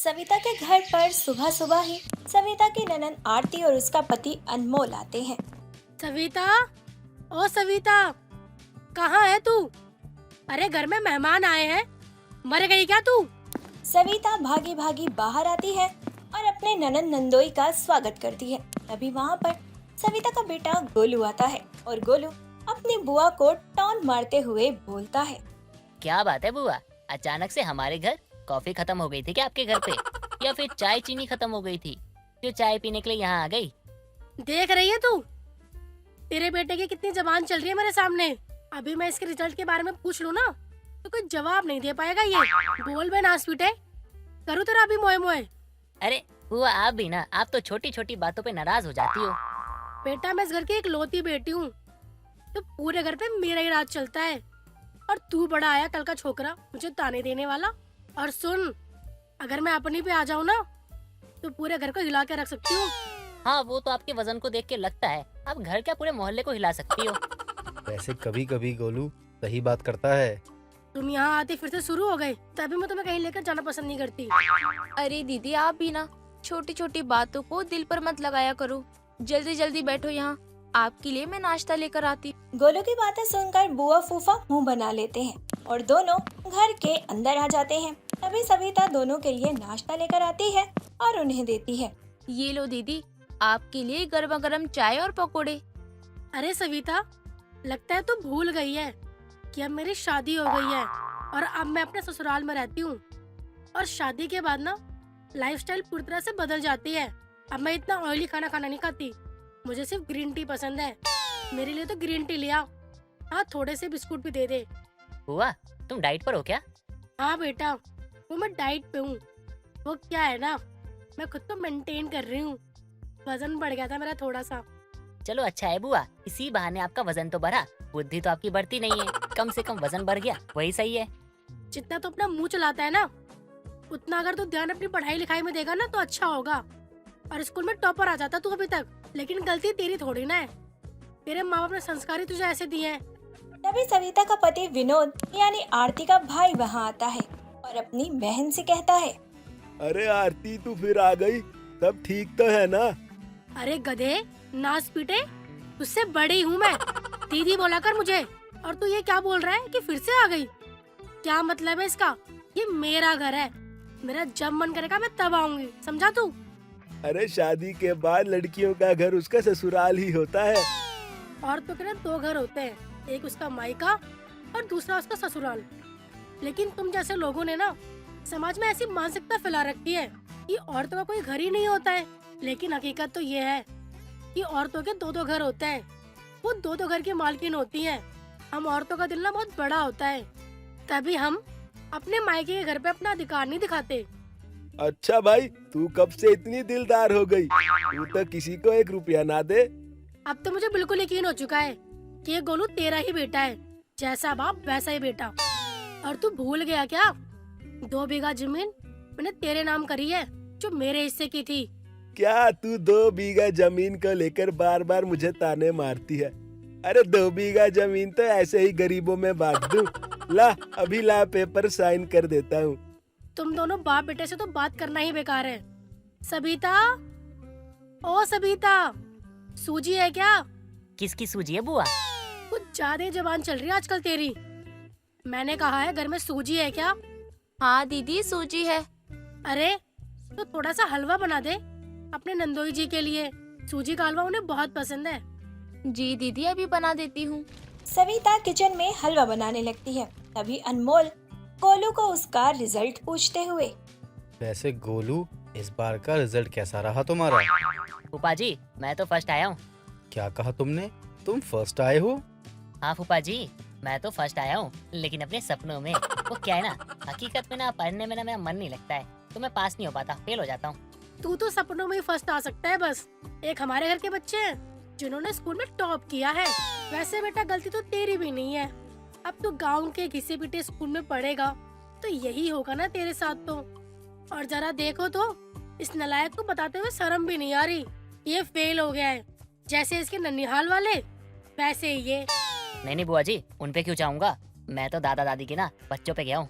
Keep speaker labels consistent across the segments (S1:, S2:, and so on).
S1: सविता के घर पर सुबह सुबह ही सविता की ननद आरती और उसका पति अनमोल आते हैं।
S2: सविता, ओ सविता, कहाँ है तू? अरे घर में मेहमान आए हैं, मर गई क्या तू?
S1: सविता भागी भागी बाहर आती है और अपने ननद नंदोई का स्वागत करती है। तभी वहाँ पर सविता का बेटा गोलू आता है और गोलू अपनी बुआ को टॉन्ट मारते हुए बोलता है।
S3: क्या बात है बुआ, अचानक से हमारे घर कॉफी खत्म हो गई थी क्या आपके घर पे? या फिर चाय चीनी खत्म हो गई थी जो चाय पीने के लिए यहाँ आ गई?
S2: देख रही है तू? तेरे बेटे की कितनी जबान चल रही है मेरे सामने। अभी मैं इसके रिजल्ट के बारे में पूछ लूँ ना तो कोई जवाब नहीं दे पाएगा। ये बोल बे नास पीटे, करूँ तेरा अभी मोए मोए।
S3: अरे बुआ आप भी ना, आप तो छोटी छोटी बातों पे नाराज हो जाती हो।
S2: बेटा मैं इस घर की एक लौती बेटी हूँ, तो पूरे घर पे मेरा ही राज चलता है। और तू बड़ा आया कल का छोकरा मुझे ताने देने वाला। और सुन, अगर मैं अपनी पे आ जाऊँ ना तो पूरे घर को हिला के रख सकती हूँ।
S3: हाँ वो तो आपके वजन को देख के लगता है आप घर क्या पूरे मोहल्ले को हिला सकती हो।
S4: वैसे कभी कभी गोलू सही बात करता है।
S2: तुम यहाँ आते फिर से शुरू हो गए, तभी मैं तुम्हें कहीं लेकर जाना पसंद नहीं करती।
S5: अरे दीदी आप भी ना छोटी छोटी बातों को दिल पर मत लगाया करो। जल्दी जल्दी बैठो यहाँ, आपके लिए मैं नाश्ता लेकर आती।
S1: गोलू की बातें सुनकर बुआ फूफा मुंह बना लेते हैं और दोनों घर के अंदर आ जाते हैं। तभी सविता दोनों के लिए नाश्ता लेकर आती है और उन्हें देती है।
S5: ये लो दीदी, आपके लिए गर्मा गर्म चाय और पकोड़े।
S2: अरे सविता, लगता है तू भूल गई है कि अब मेरी शादी हो गई है और अब मैं अपने ससुराल में रहती हूँ। और शादी के बाद ना लाइफस्टाइल पूरी तरह से बदल जाती है। अब मैं इतना ऑयली खाना खाना नहीं खाती, मुझे सिर्फ ग्रीन टी पसंद है। मेरे लिए तो ग्रीन टी लिया। हाँ थोड़े से बिस्कुट भी दे दे।
S3: बुआ तुम डाइट पर हो क्या?
S2: हाँ बेटा, वो मैं डाइट पे हूँ। वो क्या है ना, मैं खुद को मेंटेन कर रही हूँ। वजन बढ़ गया था मेरा थोड़ा सा।
S3: चलो अच्छा है बुआ, इसी बहाने आपका वजन तो बढ़ा, बुद्धि तो आपकी बढ़ती नहीं है। कम से कम वजन बढ़ गया, वही सही है।
S2: जितना तो अपना मुंह चलाता है ना, उतना अगर तू ध्यान अपनी पढ़ाई लिखाई में देगा ना तो अच्छा होगा। और स्कूल में टॉपर आ जाता तू अभी तक। लेकिन गलती तेरी थोड़ी ना है, तेरे माँ बाप ने संस्कार ही तुझे ऐसे दिए हैं।
S1: तभी सविता का पति विनोद यानी आरती का भाई वहाँ आता है और अपनी बहन से कहता है।
S6: अरे आरती तू फिर आ गई, सब ठीक तो है ना?
S2: अरे गधे, नाच पीटे, तुझसे बड़ी हूँ मैं। दीदी बोला कर मुझे। और तू ये क्या बोल रहा है कि फिर से आ गई? क्या मतलब है इसका? ये मेरा घर है, मेरा जब मन करेगा मैं तब आऊंगी, समझा तू?
S6: अरे शादी के बाद लड़कियों का घर उसका ससुराल ही होता है।
S2: और तो क्या, दो घर होते हैं, एक उसका मायका और दूसरा उसका ससुराल। लेकिन तुम जैसे लोगों ने ना समाज में ऐसी मानसिकता फैला रखी है कि औरतों का कोई घर ही नहीं होता है। लेकिन हकीकत तो ये है कि औरतों के दो दो घर होते हैं, वो दो दो घर की मालकिन होती हैं। हम औरतों का दिल ना बहुत बड़ा होता है, तभी हम अपने मायके के घर पे अपना अधिकार नहीं दिखाते।
S6: अच्छा भाई, तू कब से इतनी दिलदार हो गई? तू तो किसी को 1 रुपया ना दे।
S2: अब तो मुझे बिल्कुल यकीन हो चुका है कि ये गोलू तेरा ही बेटा है, जैसा बाप वैसा ही बेटा। और तू भूल गया क्या, 2 बीघा जमीन मैंने तेरे नाम करी है जो मेरे हिस्से की थी।
S6: क्या तू 2 बीघा जमीन को लेकर बार बार मुझे ताने मारती है? अरे 2 बीघा जमीन तो ऐसे ही गरीबों में बांट दूं। ला अभी ला, पेपर साइन कर देता हूँ।
S2: तुम दोनों बाप बेटे से तो बात करना ही बेकार है। सबिता, ओ सबिता, सूजी है क्या?
S3: किसकी सूजी है बुआ?
S2: कुछ ज्यादा ही जबान चल रही है आजकल तेरी। मैंने कहा है घर में सूजी है क्या?
S5: हाँ दीदी सूजी है।
S2: अरे तो थोड़ा सा हलवा बना दे अपने नंदोई जी के लिए। सूजी का हलवा उन्हें बहुत पसंद है।
S5: जी दीदी अभी बना देती हूँ।
S1: सविता किचन में हलवा बनाने लगती है। तभी अनमोल गोलू को उसका रिजल्ट पूछते हुए।
S4: वैसे गोलू इस बार का रिजल्ट कैसा रहा तुम्हारा?
S3: फूफा जी मैं तो फर्स्ट आया हूँ।
S4: क्या कहा तुमने? तुम फर्स्ट आए हो?
S3: हाँ फूफा जी मैं तो फर्स्ट आया हूँ, लेकिन अपने सपनों में। वो क्या है ना, हकीकत में ना पढ़ने में ना मेरा मन नहीं लगता है, तो मैं पास नहीं हो पाता, फेल हो जाता हूँ।
S2: तू तो सपनों में ही फर्स्ट आ सकता है बस। एक हमारे घर के बच्चे हैं जिन्होंने स्कूल में टॉप किया है। वैसे बेटा गलती तो तेरी भी नहीं है। अब तू गांव के घिसे पिटे स्कूल में पढ़ेगा तो यही होगा ना तेरे साथ तो। और जरा देखो तो, इस नालायक को बताते हुए शर्म भी नहीं आ रही। ये फेल हो गया है, जैसे इसके ननिहाल वाले वैसे ही ये।
S3: नहीं बुआ जी, उन पे क्यों चाहूँगा, मैं तो दादा दादी के ना बच्चों पे गया हूँ।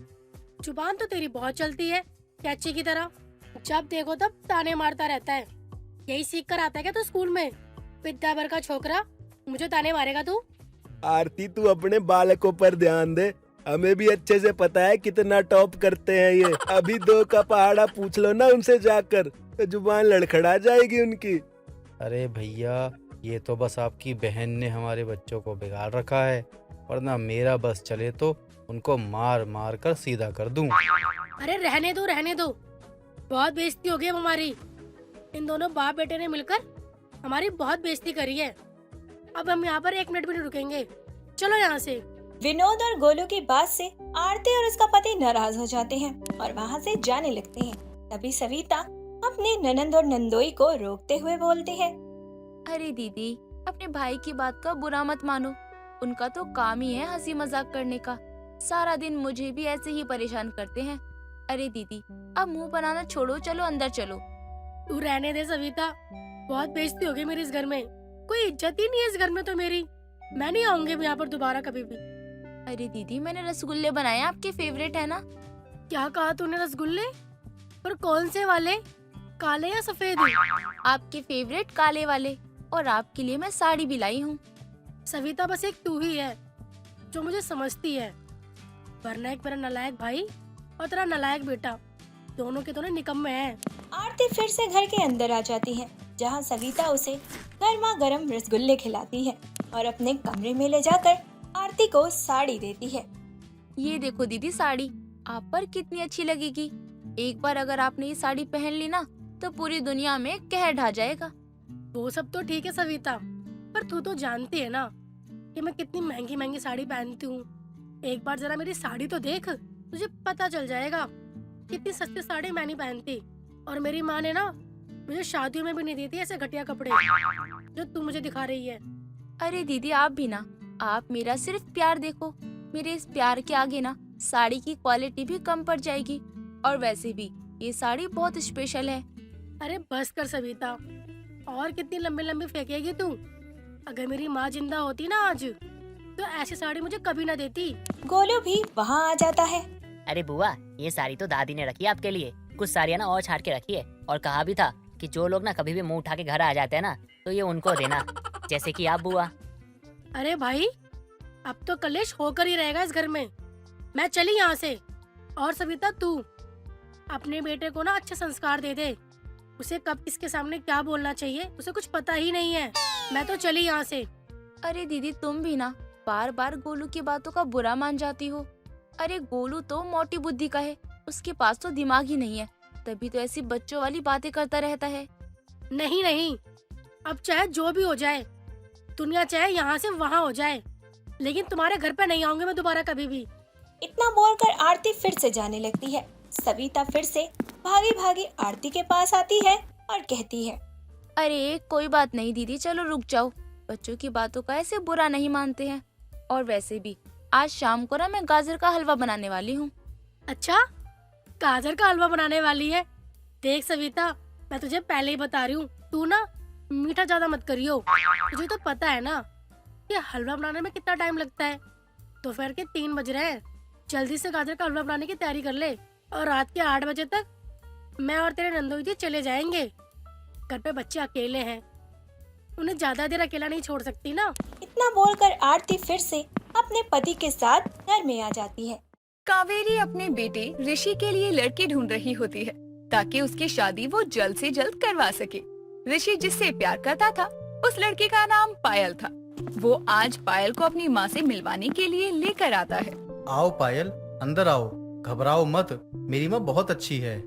S2: जुबान तो तेरी बहुत चलती है कैची की तरह। जब देखो तब ताने मारता रहता है। यही सीख कर आता है क्या तू स्कूल में? विद्या भर का छोकरा, मुझे ताने मारेगा तू?
S6: आरती तू अपने बालकों पर ध्यान दे, हमें भी अच्छे से पता है कितना टॉप करते हैं ये। अभी 2 का पहाड़ा पूछ लो ना उनसे जाकर, तो जुबान लड़खड़ा जाएगी उनकी।
S4: अरे भैया, ये तो बस आपकी बहन ने हमारे बच्चों को बिगाड़ रखा है, वरना मेरा बस चले तो उनको मार मार कर सीधा कर दूं।
S2: अरे रहने दो रहने दो, बहुत बेइज्जती हो गई अब हमारी। इन दोनों बाप बेटे ने मिलकर हमारी बहुत बेइज्जती करी है। अब हम यहाँ पर 1 मिनट भी नहीं रुकेंगे, चलो यहाँ से।
S1: विनोद और गोलू की बात से आरती और उसका पति नाराज हो जाते हैं और वहाँ से जाने लगते हैं। तभी सविता अपने ननंद और नंदोई को रोकते हुए बोलती है,
S5: अरे दीदी, अपने भाई की बात का बुरा मत मानो। उनका तो काम ही है हंसी मजाक करने का। सारा दिन मुझे भी ऐसे ही परेशान करते हैं। अरे दीदी, अब मुंह बनाना छोड़ो, चलो अंदर चलो।
S2: तू रहने दे सविता, बहुत बेइज्जती हो गई मेरी इस घर में। कोई इज्जत ही नहीं है इस घर में तो मेरी। मैं नहीं आऊंगी यहाँ पर दोबारा कभी भी।
S5: अरे दीदी, मैंने रसगुल्ले बनाए, आपके फेवरेट है ना?
S2: क्या कहा तूने? रसगुल्ले? पर कौन से वाले, काले या सफेद?
S5: आपके फेवरेट काले वाले। और आपके लिए मैं साड़ी भी लाई हूँ।
S2: सविता, बस एक तू ही है जो मुझे समझती है, वरना एक मेरा नालायक भाई और तेरा नालायक बेटा, दोनों के दोनों निकम्मे हैं।
S1: आरती फिर से घर के अंदर आ जाती है, जहाँ सविता उसे गर्मा गर्म रसगुल्ले खिलाती है और अपने कमरे में ले जाकर आरती को साड़ी देती है।
S5: ये देखो दीदी, साड़ी आप पर कितनी अच्छी लगेगी। एक बार अगर आपने ये साड़ी पहन ली ना, तो पूरी दुनिया में कहर ढा जाएगा।
S2: वो सब तो ठीक है सविता, पर तू तो जानती है ना कि मैं कितनी महंगी महंगी साड़ी पहनती हूँ। एक बार जरा मेरी साड़ी तो देख, तुझे पता चल जाएगा कितनी सस्ती साड़ी मैं नहीं पहनती। और मेरी माँ ने ना मुझे शादियों में भी नहीं देती ऐसे घटिया कपड़े जो तू मुझे दिखा रही है।
S5: अरे दीदी, आप भी ना, आप मेरा सिर्फ प्यार देखो। मेरे इस प्यार के आगे ना साड़ी की क्वालिटी भी कम पड़ जाएगी। और वैसे भी ये साड़ी बहुत स्पेशल है।
S2: अरे बस कर सविता, और कितनी लंबी लंबी फेंकेगी तू? अगर मेरी माँ जिंदा होती ना आज, तो ऐसी साड़ी मुझे कभी ना देती।
S1: गोलू भी वहाँ आ जाता है।
S3: अरे बुआ, ये साड़ी तो दादी ने रखी है आपके लिए। कुछ साड़ियाँ ना और छाट के रखी है, और कहा भी था कि जो लोग ना कभी भी मुंह उठा के घर आ जाते हैं ना, तो ये उनको देना, जैसे कि आप बुआ।
S2: अरे भाई, अब तो कलेश होकर ही रहेगा इस घर में। मैं चली यहाँ से। और सविता, तू अपने बेटे को ना अच्छे संस्कार दे दे। उसे कब किसके सामने क्या बोलना चाहिए उसे कुछ पता ही नहीं है। मैं तो चली यहाँ से।
S5: अरे दीदी, तुम भी ना बार बार गोलू की बातों का बुरा मान जाती हो। अरे गोलू तो मोटी बुद्धि का है, उसके पास तो दिमाग ही नहीं है, तभी तो ऐसी बच्चों वाली बातें करता रहता है।
S2: नहीं नहीं, अब चाहे जो भी हो जाए, दुनिया चाहे यहाँ से वहाँ हो जाए, लेकिन तुम्हारे घर पे नहीं आऊंगी मैं दोबारा कभी भी।
S1: इतना बोलकर आरती फिर से जाने लगती है। सविता फिर से भागी भागी आरती के पास आती है और कहती है,
S5: अरे कोई बात नहीं दीदी, चलो रुक जाओ। बच्चों की बातों का ऐसे बुरा नहीं मानते हैं। और वैसे भी आज शाम को ना मैं गाजर का हलवा बनाने वाली हूँ।
S2: अच्छा, गाजर का हलवा बनाने वाली है? देख सविता, मैं तुझे पहले ही बता रही हूँ, तू ना मीठा ज्यादा मत करियो। तुझे तो पता है ना कि हलवा बनाने में कितना टाइम लगता है। दोपहर के 3 बज रहे हैं, जल्दी से गाजर का हलवा बनाने की तैयारी कर ले। और रात के 8 बजे तक मैं और तेरे नंदोई जी चले जाएंगे। घर पे बच्चे अकेले हैं, उन्हें ज्यादा देर अकेला नहीं छोड़ सकती ना।
S1: इतना बोलकर आरती फिर से अपने पति के साथ घर में आ जाती है।
S7: कावेरी अपने बेटे ऋषि के लिए लड़की ढूंढ रही होती है ताकि उसकी शादी वो जल्द से जल्द करवा सके। ऋषि जिससे प्यार करता था, उस लड़की का नाम पायल था। वो आज पायल को अपनी माँ से मिलवाने के लिए लेकर आता है।
S4: आओ पायल, अंदर आओ, घबराओ मत, मेरी माँ बहुत अच्छी है।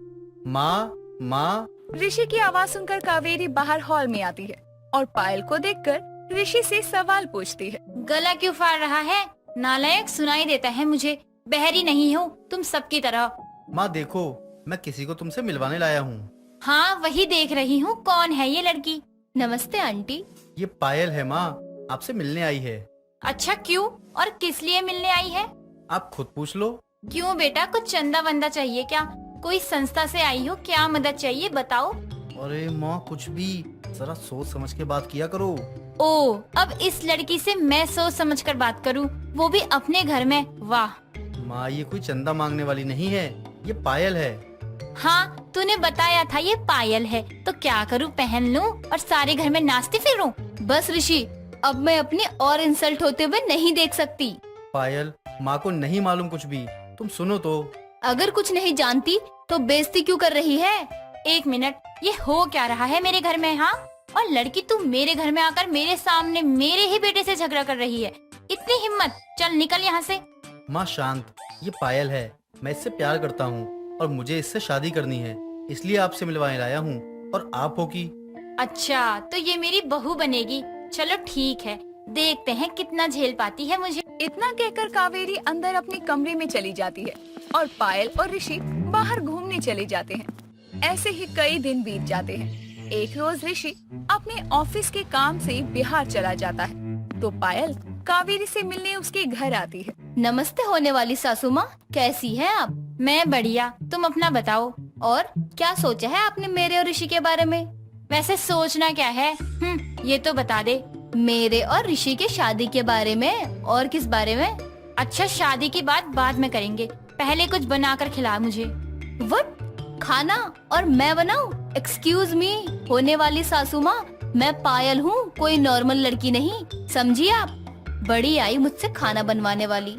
S4: माँ, माँ।
S7: ऋषि की आवाज सुनकर कावेरी बाहर हॉल में आती है और पायल को देखकर ऋषि से सवाल पूछती है।
S8: गला क्यों फाड़ रहा है? नालायक, सुनाई देता है मुझे। बहरी नहीं हूँ तुम सबकी तरह।
S4: माँ देखो, मैं किसी को तुमसे मिलवाने लाया हूँ।
S8: हाँ, वही देख रही हूँ। कौन है ये लड़की? नमस्ते आंटी।
S4: ये पायल है माँ, आपसे मिलने आई है।
S8: अच्छा, क्यों और किस लिए मिलने आई है?
S4: आप खुद पूछ लो।
S8: क्यों बेटा, कुछ चंदा वंदा चाहिए क्या? कोई संस्था से आई हो, क्या मदद चाहिए बताओ?
S4: अरे माँ, कुछ भी, जरा सोच समझ के बात किया करो।
S8: ओ, अब इस लड़की से मैं सोच समझ कर बात करूँ, वो भी अपने घर में? वाह
S4: माँ, ये कोई चंदा मांगने वाली नहीं है, ये पायल है।
S8: हाँ, तूने बताया था ये पायल है, तो क्या करूँ, पहन लूँ और सारे घर में नाचती फिरूं?
S5: बस ऋषि, अब मैं अपने और इंसल्ट होते हुए नहीं देख सकती।
S4: पायल, माँ को नहीं मालूम कुछ भी, तुम सुनो तो।
S5: अगर कुछ नहीं जानती तो बेइज्जती क्यों कर रही है?
S8: एक मिनट, ये हो क्या रहा है मेरे घर में? हाँ, और लड़की तू मेरे घर में आकर मेरे सामने मेरे ही बेटे से झगड़ा कर रही है। इतनी हिम्मत, चल निकल यहाँ से।
S4: माँ शांत, ये पायल है, मैं इससे प्यार करता हूँ और मुझे इससे शादी करनी है, इसलिए आपसे मिलवाने लाया हूँ। और आप हो कि?
S8: अच्छा, तो ये मेरी बहू बनेगी। चलो ठीक है, देखते हैं कितना झेल पाती है मुझे।
S7: इतना कहकर कावेरी अंदर अपने कमरे में चली जाती है और पायल और ऋषि बाहर घूमने चले जाते हैं। ऐसे ही कई दिन बीत जाते हैं। एक रोज ऋषि अपने ऑफिस के काम से बिहार चला जाता है तो पायल कावेरी से मिलने उसके घर आती है।
S5: नमस्ते होने वाली सासू माँ, कैसी हैं आप?
S8: मैं बढ़िया, तुम अपना बताओ।
S5: और क्या सोचा है आपने मेरे और ऋषि के बारे में?
S8: वैसे सोचना क्या है, ये तो बता दे।
S5: मेरे और ऋषि के शादी के बारे में। और किस बारे में?
S8: अच्छा, शादी की बात बाद में करेंगे, पहले कुछ बनाकर खिला मुझे।
S5: व्हाट? खाना? और मैं बनाऊं? एक्सक्यूज मी होने वाली सासू माँ, मैं पायल हूँ, कोई नॉर्मल लड़की नहीं, समझिए आप। बड़ी आई मुझसे खाना बनवाने वाली।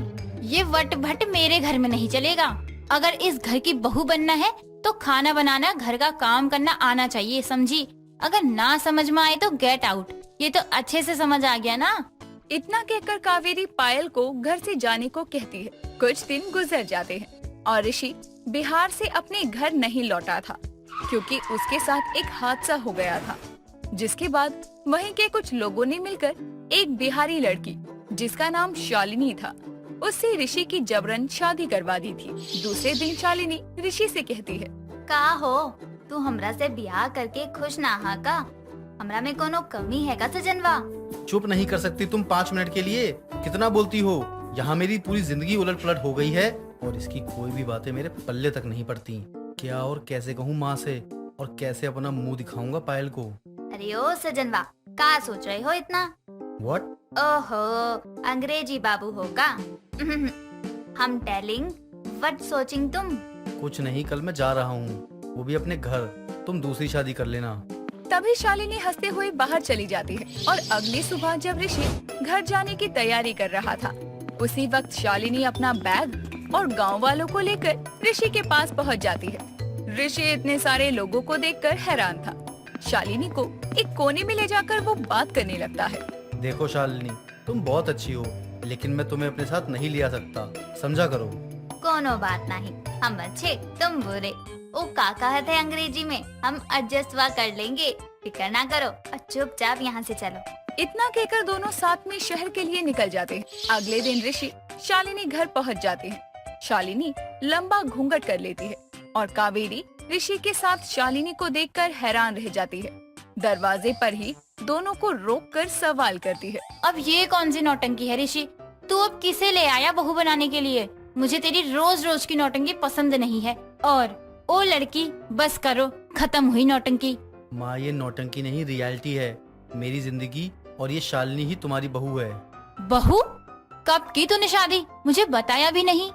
S8: ये वट भट मेरे घर में नहीं चलेगा। अगर इस घर की बहू बनना है तो खाना बनाना, घर का काम करना आना चाहिए, समझी? अगर ना समझ में आए तो गेट आउट। ये तो अच्छे से समझ आ गया ना?
S7: इतना कहकर कावेरी पायल को घर से जाने को कहती है। कुछ दिन गुजर जाते हैं और ऋषि बिहार से अपने घर नहीं लौटा था क्योंकि उसके साथ एक हादसा हो गया था, जिसके बाद वहीं के कुछ लोगों ने मिलकर एक बिहारी लड़की जिसका नाम शालिनी था, उससे ऋषि की जबरन शादी करवा दी थी। दूसरे दिन शालिनी ऋषि से कहती है,
S9: का हो, तू हमरा से ब्याह करके खुश ना हा का? हमरा में कोनो कमी है का सजनवा?
S4: चुप नहीं कर सकती तुम 5 मिनट के लिए? कितना बोलती हो? यहाँ मेरी पूरी जिंदगी उलट पलट हो गई है और इसकी कोई भी बातें मेरे पल्ले तक नहीं पड़ती। क्या और कैसे कहूँ माँ से, और कैसे अपना मुंह दिखाऊंगा पायल को?
S9: अरे ओ सजनवा, का सोच रहे हो इतना?
S4: व्हाट?
S9: ओहो, अंग्रेजी बाबू हो का? हम टेलिंग, व्हाट सोचिंग तुम?
S4: कुछ नहीं, कल मैं जा रहा हूँ, वो भी अपने घर, तुम दूसरी शादी कर लेना।
S7: तभी शालिनी हंसते हुए बाहर चली जाती है और अगली सुबह जब ऋषि घर जाने की तैयारी कर रहा था, उसी वक्त शालिनी अपना बैग और गांव वालों को लेकर ऋषि के पास पहुंच जाती है। ऋषि इतने सारे लोगों को देखकर हैरान था। शालिनी को एक कोने में ले जाकर वो बात करने लगता है।
S4: देखो शालिनी, तुम बहुत अच्छी हो, लेकिन मैं तुम्हें अपने साथ नहीं ले आ सकता, समझा करो।
S9: कोनो बात नहीं, हम अच्छे तुम बुरे। ओ का कहते हैं अंग्रेजी में, हम एडजस्ट वा कर लेंगे, फिक्र ना करो और चुपचाप यहाँ से चलो।
S7: इतना कहकर दोनों साथ में शहर के लिए निकल जाते हैं। अगले दिन ऋषि शालिनी घर पहुंच जाते हैं। शालिनी लंबा घूंघट कर लेती है और कावेरी ऋषि के साथ शालिनी को देखकर हैरान रह जाती है। दरवाजे पर ही दोनों को रोककर सवाल करती है।
S8: अब ये कौन सी नौटंकी है ऋषि? तू अब किसे ले आया बहू बनाने के लिए? मुझे तेरी रोज रोज की नौटंकी पसंद नहीं है। और ओ लड़की, बस करो, खत्म हुई नौटंकी।
S4: माँ, ये नौटंकी नहीं, रियलिटी है मेरी जिंदगी, और ये शालिनी ही तुम्हारी बहू है।
S8: बहू? कब की तूने शादी? मुझे बताया भी नहीं।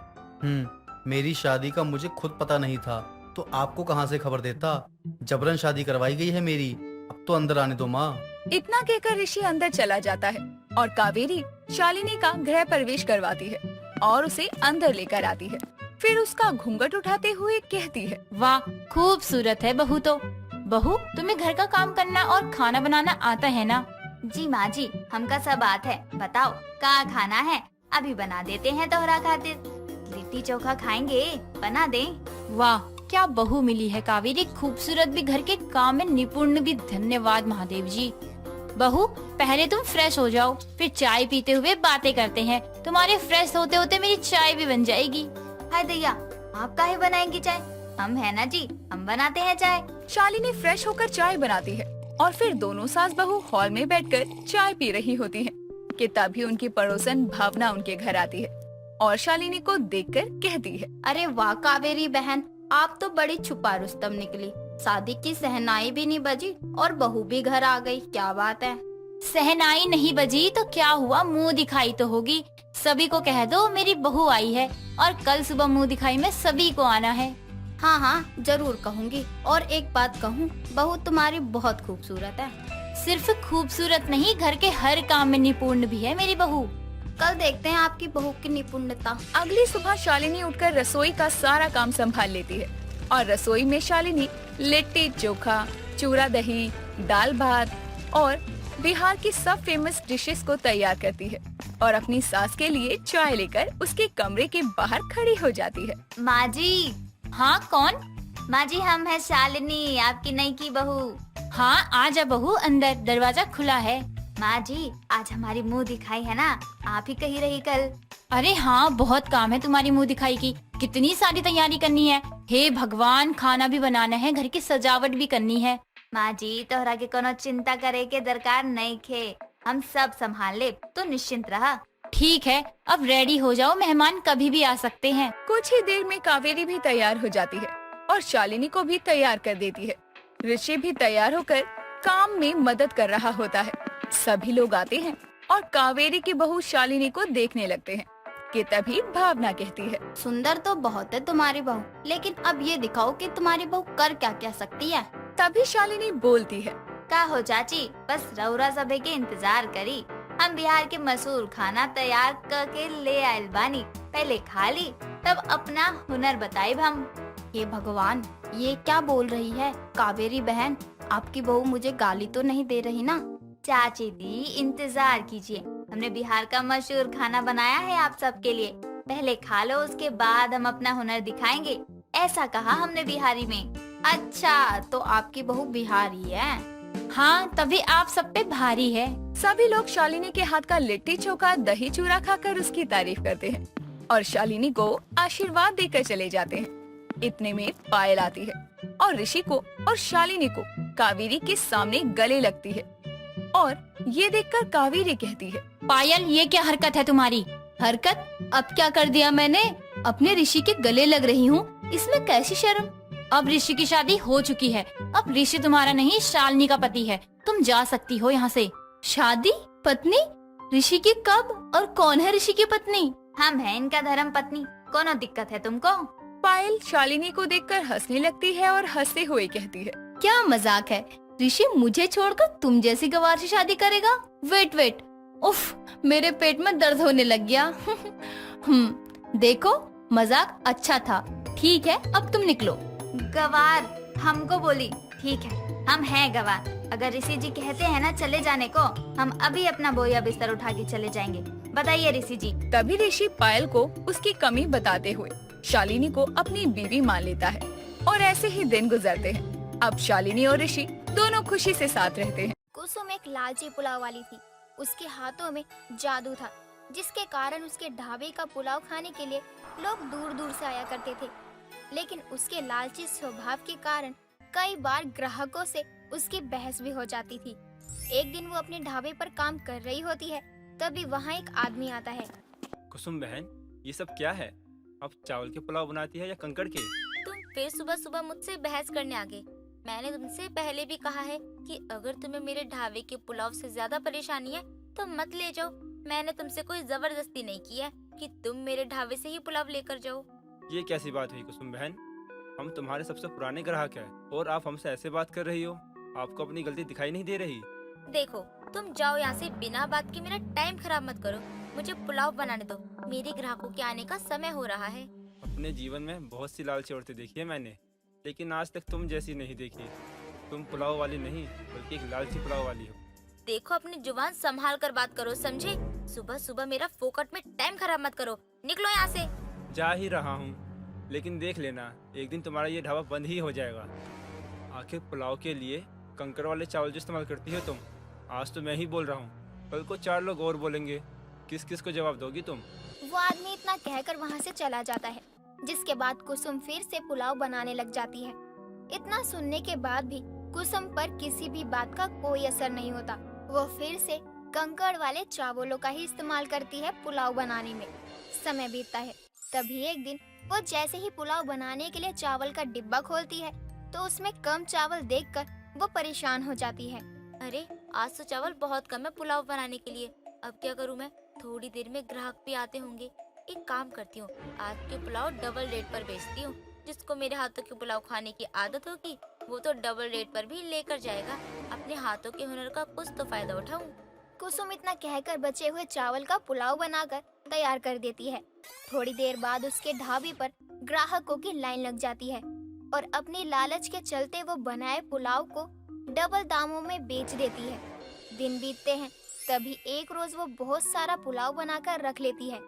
S4: मेरी शादी का मुझे खुद पता नहीं था, तो आपको कहाँ से खबर देता? जबरन शादी करवाई गई है मेरी, अब तो अंदर आने दो माँ।
S7: इतना कहकर ऋषि अंदर चला जाता है और कावेरी शालिनी का गृह प्रवेश करवाती है और उसे अंदर लेकर आती है। फिर उसका घूंघट उठाते हुए कहती है,
S8: वाह, खूबसूरत है बहू तो। बहू, तुम्हें घर का काम करना और खाना बनाना आता है ना?
S9: जी माँ जी, हमका सब बात है, बताओ का खाना है? अभी बना देते हैं तोहरा खातिर। लिट्टी चोखा खाएंगे, बना दे।
S8: वाह, क्या बहू मिली है कावेरी, खूबसूरत भी, घर के काम में निपुण भी। धन्यवाद महादेव जी। बहू, पहले तुम फ्रेश हो जाओ, फिर चाय पीते हुए बातें करते हैं। तुम्हारे फ्रेश होते होते मेरी चाय भी बन जाएगी।
S9: हाय दैया, आप काहे बनाएंगी चाय? हम है ना जी, हम बनाते हैं चाय।
S7: शालिनी फ्रेश होकर चाय बनाती है और फिर दोनों सास बहू हॉल में बैठकर चाय पी रही होती हैं कि तभी उनकी पड़ोसन भावना उनके घर आती है और शालिनी को देखकर कहती है,
S5: अरे वाह कावेरी बहन, आप तो बड़ी छुपा रुस्तम निकली। शादी की सहनाई भी नहीं बजी और बहू भी घर आ गई, क्या बात है?
S8: सहनाई नहीं बजी तो क्या हुआ, मुंह दिखाई तो होगी। सभी को कह दो मेरी बहू आई है और कल सुबह मुंह दिखाई में सभी को आना है।
S9: हाँ हाँ जरूर कहूँगी। और एक बात कहूँ, बहू तुम्हारी बहुत खूबसूरत है।
S8: सिर्फ खूबसूरत नहीं, घर के हर काम में निपुण भी है मेरी बहू।
S9: कल देखते हैं आपकी बहू की निपुणता।
S7: अगली सुबह शालिनी उठकर रसोई का सारा काम संभाल लेती है और रसोई में शालिनी लिट्टी चोखा, चूरा दही, दाल भात और बिहार की सब फेमस डिशेस को तैयार करती है और अपनी सास के लिए चाय लेकर उसके कमरे के बाहर खड़ी हो जाती है।
S9: माँ जी।
S8: हाँ कौन?
S9: माँ जी हम है शालिनी, आपकी नई की बहू।
S8: हाँ आजा बहू, अंदर दरवाजा खुला है।
S9: माँ जी आज हमारी मुंह दिखाई है ना, आप ही कही रही कल।
S8: अरे हाँ बहुत काम है तुम्हारी मुंह दिखाई की, कितनी सारी तैयारी करनी है। हे भगवान, खाना भी बनाना है, घर की सजावट भी करनी है।
S9: माँ जी तोहरा के कोनो चिंता करे के दरकार नहीं खे, हम सब संभाल ले, तो निश्चिंत रहा।
S8: ठीक है, अब रेडी हो जाओ, मेहमान कभी भी आ सकते हैं।
S7: कुछ ही देर में कावेरी भी तैयार हो जाती है और शालिनी को भी तैयार कर देती है। ऋषि भी तैयार होकर काम में मदद कर रहा होता है। सभी लोग आते हैं और कावेरी की बहू शालिनी को देखने लगते हैं कि तभी भावना कहती है,
S9: सुंदर तो बहुत है तुम्हारी बहू, लेकिन अब ये दिखाओ कि तुम्हारी बहू कर क्या क्या सकती है।
S7: तभी शालिनी बोलती है,
S9: का हो चाची, बस रउरा सबे के इंतजार करी, हम बिहार के मशहूर खाना तैयार करके ले आयल बानी, पहले खा ली तब अपना हुनर बताई हम।
S1: हे भगवान, ये क्या बोल रही है कावेरी बहन, आपकी बहू मुझे गाली तो नहीं दे रही ना?
S9: चाची दी इंतजार कीजिए, हमने बिहार का मशहूर खाना बनाया है आप सबके लिए, पहले खा लो उसके बाद हम अपना हुनर दिखाएंगे, ऐसा कहा हमने बिहारी में।
S1: अच्छा तो आपकी बहू बिहारी है?
S8: हाँ तभी आप सब पे भारी है।
S7: सभी लोग शालिनी के हाथ का लिट्टी चोखा दही चूरा खाकर उसकी तारीफ करते हैं और शालिनी को आशीर्वाद देकर चले जाते हैं। इतने में पायल आती है और ऋषि को और शालिनी को कावेरी के सामने गले लगती है और ये देखकर कावेरी कहती है,
S8: पायल ये क्या हरकत है तुम्हारी?
S1: हरकत? अब क्या कर दिया मैंने? अपने ऋषि के गले लग रही हूँ, इसमें कैसी शर्म?
S8: अब ऋषि की शादी हो चुकी है, अब ऋषि तुम्हारा नहीं शालिनी का पति है, तुम जा सकती हो यहाँ से।
S1: शादी? पत्नी? ऋषि की कब? और कौन है ऋषि की पत्नी?
S9: हम हैं इनका धर्म पत्नी, कोनो दिक्कत है तुमको?
S7: पायल शालिनी को देखकर हंसने लगती है और हंसते हुए कहती है,
S1: क्या मजाक है? ऋषि मुझे छोड़कर तुम जैसी गवार से शादी करेगा? वेट वेट, उफ मेरे पेट में दर्द होने लग गया। देखो मजाक अच्छा था, ठीक है अब तुम निकलो।
S9: गवार हमको बोली? ठीक है हम हैं गवार, अगर ऋषि जी कहते हैं ना चले जाने को, हम अभी अपना बोया बिस्तर उठा के चले जाएंगे, बताइए ऋषि जी।
S7: तभी ऋषि पायल को उसकी कमी बताते हुए शालिनी को अपनी बीवी मान लेता है और ऐसे ही दिन गुजरते हैं। अब शालिनी और ऋषि दोनों खुशी से साथ रहते हैं।
S10: कुसुम एक लालची पुलाव वाली थी, उसके हाथों में जादू था, जिसके कारण उसके ढाबे का पुलाव खाने के लिए लोग दूर दूर से आया करते थे। लेकिन उसके लालची स्वभाव के कारण कई बार ग्राहकों से उसकी बहस भी हो जाती थी। एक दिन वो अपने ढाबे पर काम कर रही होती है, तभी वहाँ एक आदमी आता है।
S11: कुसुम बहन, ये सब क्या है? आप चावल के पुलाव बनाती है या कंकड़ के?
S10: तुम फिर सुबह सुबह मुझसे बहस करने आ गए। मैंने तुमसे पहले भी कहा है कि अगर तुम्हें मेरे ढाबे के पुलाव से ज्यादा परेशानी है तो मत ले जाओ। मैंने तुमसे कोई जबरदस्ती नहीं की है कि तुम मेरे ढाबे से ही पुलाव लेकर जाओ।
S11: ये कैसी बात हुई कुसुम बहन? हम तुम्हारे सबसे पुराने ग्राहक हैं और आप हमसे ऐसे बात कर रही हो। आपको अपनी गलती दिखाई नहीं दे रही?
S10: देखो तुम जाओ यहाँ से, बिना बात के मेरा टाइम खराब मत करो। मुझे पुलाव बनाने दो, मेरे ग्राहकों के आने का समय हो रहा है।
S11: अपने जीवन में बहुत सी लालची औरतें देखी है मैंने, लेकिन आज तक तुम जैसी नहीं देखी। तुम पुलाव वाली नहीं बल्कि एक लालची पुलाव वाली हो।
S10: देखो अपनी जुबान संभाल कर बात करो, समझे? सुबह सुबह मेरा फोकट में टाइम खराब मत करो, निकलो यहाँ से।
S11: जा ही रहा हूँ, लेकिन देख लेना एक दिन तुम्हारा ये ढाबा बंद ही हो जाएगा। आखिर पुलाव के लिए कंकड़ वाले चावल जो इस्तेमाल करती हो तुम, आज तो मैं ही बोल रहा हूँ, कल को 4 लोग और बोलेंगे। किस किस को जवाब दोगी तुम?
S10: वो आदमी इतना कहकर वहाँ से चला जाता है, जिसके बाद कुसुम फिर से पुलाव बनाने लग जाती है। इतना सुनने के बाद भी कुसुम पर किसी भी बात का कोई असर नहीं होता। वो फिर से कंकड़ वाले चावलों का ही इस्तेमाल करती है पुलाव बनाने में। समय बीतता है, तभी एक दिन वो जैसे ही पुलाव बनाने के लिए चावल का डिब्बा खोलती है तो उसमें कम चावल देखकर वो परेशान हो जाती है। अरे आज तो चावल बहुत कम है पुलाव बनाने के लिए, अब क्या करूँ मैं? थोड़ी देर में ग्राहक भी आते होंगे। एक काम करती हूँ, आज के पुलाव डबल रेट पर बेचती हूँ,
S5: जिसको मेरे हाथों के पुलाव खाने की आदत होगी वो तो डबल रेट पर भी लेकर जाएगा। अपने हाथों के हुनर का कुछ तो फायदा उठाऊं।
S10: कुसुम इतना कहकर बचे हुए चावल का पुलाव बनाकर तैयार कर देती है। थोड़ी देर बाद उसके ढाबे पर ग्राहकों की लाइन लग जाती है और अपनी लालच के चलते वो बनाए पुलाव को डबल दामों में बेच देती है। दिन बीतते हैं, तभी एक रोज वो बहुत सारा पुलाव बनाकर रख लेती है,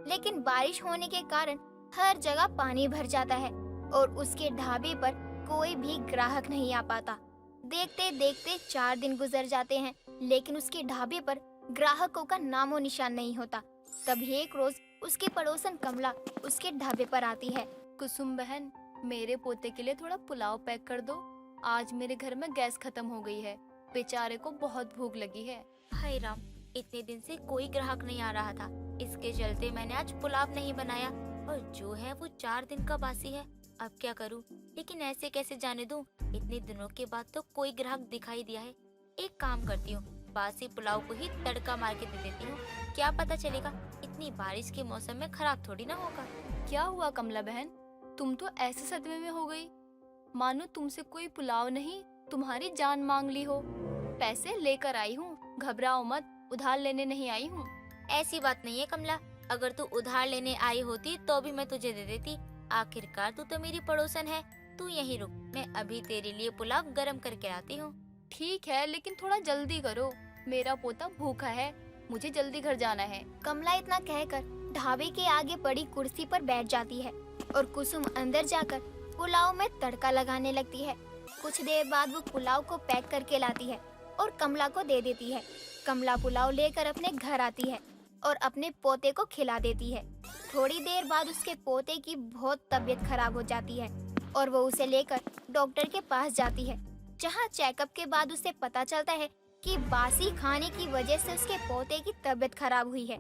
S10: लेकिन बारिश होने के कारण हर जगह पानी भर जाता है और उसके ढाबे पर कोई भी ग्राहक नहीं आ पाता। देखते देखते 4 दिन गुजर जाते हैं, लेकिन उसके ढाबे पर ग्राहकों का नामो निशान नहीं होता। तभी एक रोज उसकी पड़ोसन कमला उसके ढाबे पर आती है।
S5: कुसुम बहन, मेरे पोते के लिए थोड़ा पुलाव पैक कर दो। आज मेरे घर में गैस खत्म हो गई है, बेचारे को बहुत भूख लगी है। हाय राम, इतने दिन से कोई ग्राहक नहीं आ रहा था, इसके चलते मैंने आज पुलाव नहीं बनाया और जो है वो 4 दिन का बासी है। अब क्या करूं? लेकिन ऐसे कैसे जाने दूं? इतने दिनों के बाद तो कोई ग्राहक दिखाई दिया है। एक काम करती हूँ, बासी पुलाव को ही तड़का मार के दे देती हूँ। क्या पता चलेगा, इतनी बारिश के मौसम में खराब थोड़ी ना होगा। क्या हुआ कमला बहन, तुम तो ऐसे सदमे में हो गई मानो तुमसे कोई पुलाव नहीं तुम्हारी जान मांग ली हो। पैसे लेकर आई हूँ, घबराओ मत, उधार लेने नहीं आई हूँ। ऐसी बात नहीं है कमला, अगर तू उधार लेने आई होती तो भी मैं तुझे दे देती। आखिरकार तू तो मेरी पड़ोसन है। तू यहीं रुक, मैं अभी तेरे लिए पुलाव गरम करके आती हूँ। ठीक है, लेकिन थोड़ा जल्दी करो, मेरा पोता भूखा है, मुझे जल्दी घर जाना है।
S10: कमला इतना कहकर ढाबे के आगे पड़ी कुर्सी पर बैठ जाती है और कुसुम अंदर जाकर पुलाव में तड़का लगाने लगती है। कुछ देर बाद वो पुलाव को पैक करके लाती है और कमला को दे देती है। कमला पुलाव लेकर अपने घर आती है और अपने पोते को खिला देती है। थोड़ी देर बाद उसके पोते की बहुत तबीयत खराब हो जाती है और वो उसे लेकर डॉक्टर के पास जाती है, जहाँ चेकअप के बाद उसे पता चलता है कि बासी खाने की वजह से उसके पोते की तबीयत खराब हुई है,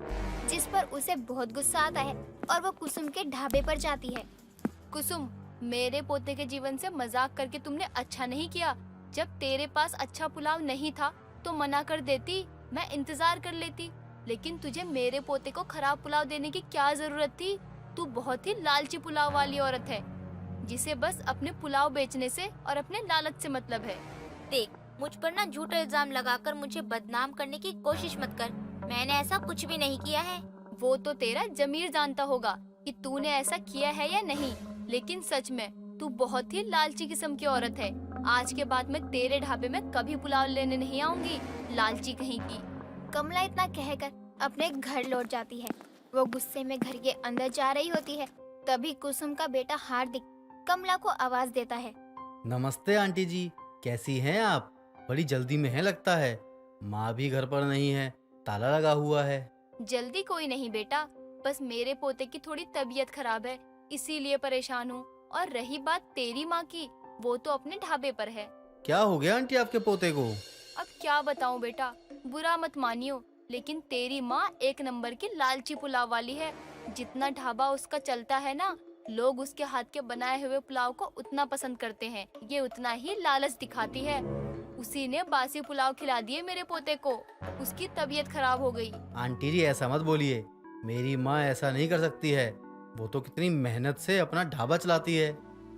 S10: जिस पर उसे बहुत गुस्सा आता है और वो कुसुम के ढाबे पर जाती है।
S5: कुसुम, मेरे पोते के जीवन से मजाक करके तुमने अच्छा नहीं किया। जब तेरे पास अच्छा पुलाव नहीं था तो मना कर देती, मैं इंतजार कर लेती। लेकिन तुझे मेरे पोते को खराब पुलाव देने की क्या जरूरत थी? तू बहुत ही लालची पुलाव वाली औरत है, जिसे बस अपने पुलाव बेचने से और अपने लालच से मतलब है। देख, मुझ पर ना झूठा इल्जाम लगाकर मुझे बदनाम करने की कोशिश मत कर। मैंने ऐसा कुछ भी नहीं किया है। वो तो तेरा जमीर जानता होगा कि तूने ऐसा किया है या नहीं, लेकिन सच में तू बहुत ही लालची किस्म की औरत है। आज के बाद मैं तेरे ढाबे में कभी पुलाव लेने नहीं आऊंगी, लालची कहीं की।
S10: कमला इतना कहकर अपने घर लौट जाती है। वो गुस्से में घर के अंदर जा रही होती है, तभी कुसुम का बेटा हार्दिक कमला को आवाज देता है।
S4: नमस्ते आंटी जी, कैसी हैं आप? बड़ी जल्दी में है लगता है। माँ भी घर पर नहीं है, ताला लगा हुआ है।
S5: जल्दी कोई नहीं बेटा, बस मेरे पोते की थोड़ी तबीयत खराब है, इसीलिए परेशान हूँ। और रही बात तेरी माँ की, वो तो अपने ढाबे पर है।
S4: क्या हो गया आंटी आपके पोते को?
S5: अब क्या बताऊँ बेटा, बुरा मत मानियो, लेकिन तेरी माँ एक नंबर की लालची पुलाव वाली है। जितना ढाबा उसका चलता है ना, लोग उसके हाथ के बनाए हुए पुलाव को उतना पसंद करते हैं, ये उतना ही लालच दिखाती है। उसी ने बासी पुलाव खिला दिए मेरे पोते को, उसकी तबीयत खराब हो गई।
S4: आंटी जी ऐसा मत बोलिए, मेरी माँ ऐसा नहीं कर सकती है। वो तो कितनी मेहनत से अपना ढाबा चलाती है।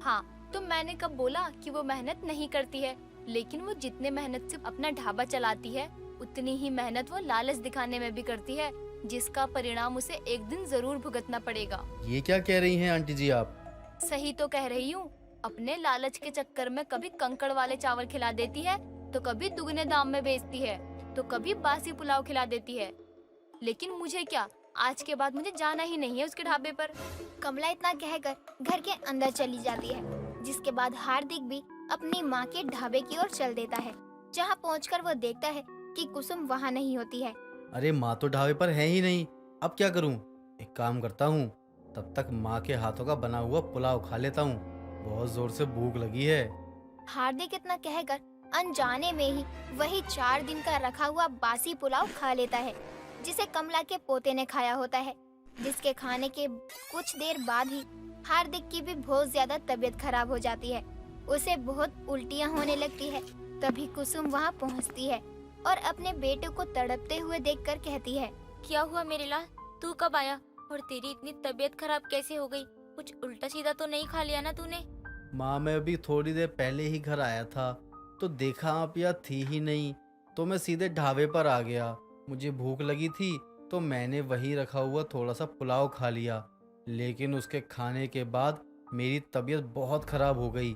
S5: हाँ, तो मैंने कब बोला कि वो मेहनत नहीं करती है? लेकिन वो जितने मेहनत से अपना ढाबा चलाती है, उतनी ही मेहनत वो लालच दिखाने में भी करती है, जिसका परिणाम उसे एक दिन जरूर भुगतना पड़ेगा।
S4: ये क्या कह रही हैं आंटी जी आप?
S5: सही तो कह रही हूँ। अपने लालच के चक्कर में कभी कंकड़ वाले चावल खिला देती है, तो कभी दुगने दाम में बेचती है, तो कभी बासी पुलाव खिला देती है। लेकिन मुझे क्या, आज के बाद मुझे जाना ही नहीं है उसके ढाबे पर।
S10: कमला इतना कहकर घर के अंदर चली जाती है, जिसके बाद हार्दिक भी अपनी माँ के ढाबे की ओर चल देता है। जहाँ पहुंचकर वो देखता है कि कुसुम वहाँ नहीं होती है।
S4: अरे माँ तो ढाबे पर है ही नहीं, अब क्या करूँ? एक काम करता हूँ, तब तक माँ के हाथों का बना हुआ पुलाव खा लेता हूँ, बहुत जोर से भूख लगी है।
S10: हार्दिक इतना कहकर अनजाने में ही वही 4 दिन का रखा हुआ बासी पुलाव खा लेता है, जिसे कमला के पोते ने खाया होता है। जिसके खाने के कुछ देर बाद ही हार्दिक की भी बहुत ज्यादा तबीयत खराब हो जाती है, उसे बहुत उल्टियाँ होने लगती है। तभी कुसुम वहाँ पहुँचती है और अपने बेटे को तड़पते हुए देखकर कहती है,
S5: क्या हुआ मेरे लाल, तू कब आया और तेरी इतनी तबीयत खराब कैसे हो गई? कुछ उल्टा सीधा तो नहीं खा लिया ना तूने?
S4: माँ मैं अभी थोड़ी देर पहले ही घर आया था तो देखा आप यहाँ थी ही नहीं, तो मैं सीधे ढाबे पर आ गया। मुझे भूख लगी थी तो मैंने वही रखा हुआ थोड़ा सा पुलाव खा लिया, लेकिन उसके खाने के बाद मेरी तबीयत बहुत खराब हो गई।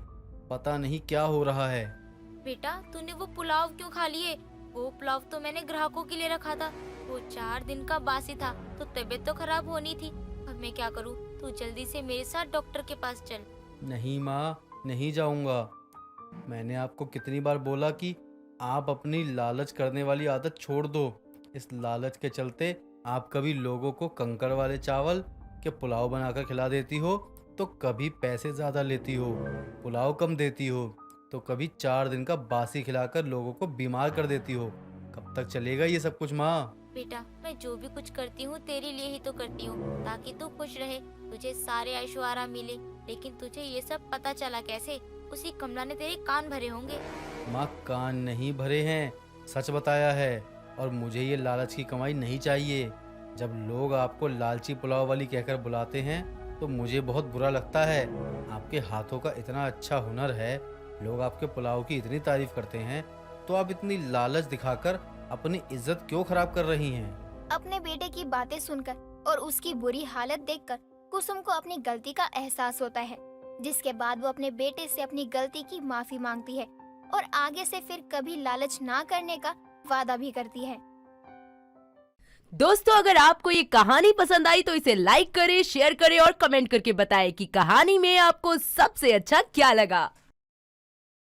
S4: पता नहीं क्या हो रहा है।
S5: बेटा तूने वो पुलाव क्यों खा लिए? वो पुलाव तो मैंने ग्राहकों के लिए रखा था। वो 4 दिन का बासी था तो तबीयत तो खराब होनी थी। अब मैं क्या करूँ? तू जल्दी से मेरे साथ डॉक्टर के पास चल।
S4: नहीं माँ, नहीं जाऊँगा। मैंने आपको कितनी बार बोला कि आप अपनी लालच करने वाली आदत छोड़ दो। इस लालच के चलते आप कभी लोगों को कंकड़ वाले चावल के पुलाव बनाकर खिला देती हो तो कभी पैसे ज़्यादा लेती हो, पुलाव कम देती हो, तो कभी 4 दिन का बासी खिलाकर लोगों को बीमार कर देती हो। कब तक चलेगा ये सब कुछ माँ?
S5: बेटा मैं जो भी कुछ करती हूँ तेरे लिए ही तो करती हूँ, ताकि तू खुश रहे, तुझे सारे ऐशो आराम मिले। लेकिन तुझे ये सब पता चला कैसे? उसी कमला ने तेरे कान भरे होंगे।
S4: माँ कान नहीं भरे हैं, सच बताया है। और मुझे ये लालच की कमाई नहीं चाहिए। जब लोग आपको लालची पुलाव वाली कहकर बुलाते हैं तो मुझे बहुत बुरा लगता है। आपके हाथों का इतना अच्छा हुनर है, लोग आपके पुलाव की इतनी तारीफ करते हैं, तो आप इतनी लालच दिखाकर अपनी इज्जत क्यों खराब कर रही हैं?
S10: अपने बेटे की बातें सुनकर और उसकी बुरी हालत देखकर कुसुम को अपनी गलती का एहसास होता है, जिसके बाद वो अपने बेटे से अपनी गलती की माफी मांगती है और आगे से फिर कभी लालच ना करने का वादा भी करती है।
S12: दोस्तों अगर आपको ये कहानी पसंद आई तो इसे लाइक करें, शेयर करें और कमेंट करके बताएं कि कहानी में आपको सबसे अच्छा क्या लगा।